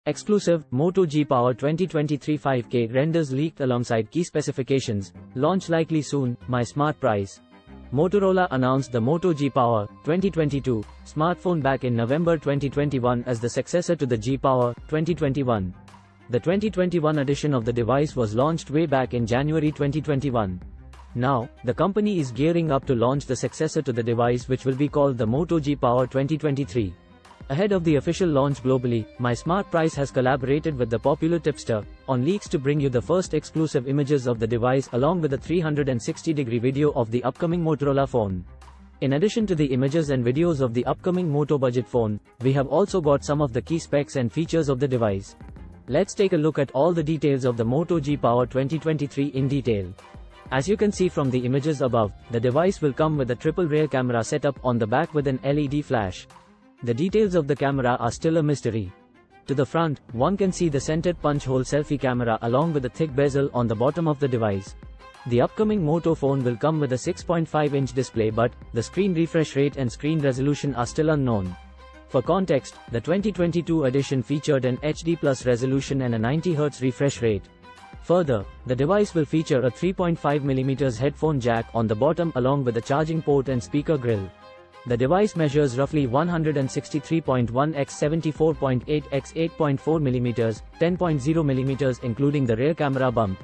Exclusive, Moto G Power 2023 5K renders leaked alongside key specifications, launch likely soon, MySmartPrice. Motorola announced the Moto G Power 2022 smartphone back in November 2021 as the successor to the G Power 2021. The 2021 edition of the device was launched way back in January 2021. Now, the company is gearing up to launch the successor to the device, which will be called the Moto G Power 2023. Ahead of the official launch globally, MySmartPrice has collaborated with the popular tipster, OnLeaks, to bring you the first exclusive images of the device along with a 360-degree video of the upcoming Motorola phone. In addition to the images and videos of the upcoming Moto budget phone, we have also got some of the key specs and features of the device. Let's take a look at all the details of the Moto G Power 2023 in detail. As you can see from the images above, the device will come with a triple rear camera setup on the back with an LED flash. The details of the camera are still a mystery. To the front, one can see the centered punch-hole selfie camera along with a thick bezel on the bottom of the device. The upcoming Moto phone will come with a 6.5-inch display, but the screen refresh rate and screen resolution are still unknown. For context, the 2022 edition featured an HD+ resolution and a 90Hz refresh rate. Further, the device will feature a 3.5mm headphone jack on the bottom along with a charging port and speaker grill. The device measures roughly 163.1 x 74.8 x 8.4mm, 10.0mm including the rear camera bump.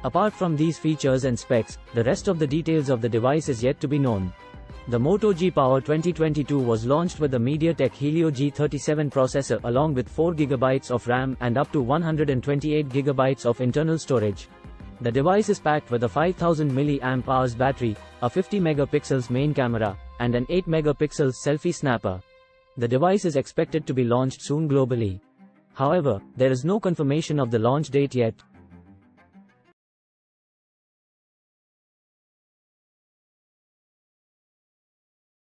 Apart from these features and specs, the rest of the details of the device is yet to be known. The Moto G Power 2022 was launched with the MediaTek Helio G37 processor along with 4GB of RAM and up to 128GB of internal storage. The device is packed with a 5000 mAh battery, a 50MP main camera, and an 8MP selfie snapper. The device is expected to be launched soon globally. However, there is no confirmation of the launch date yet.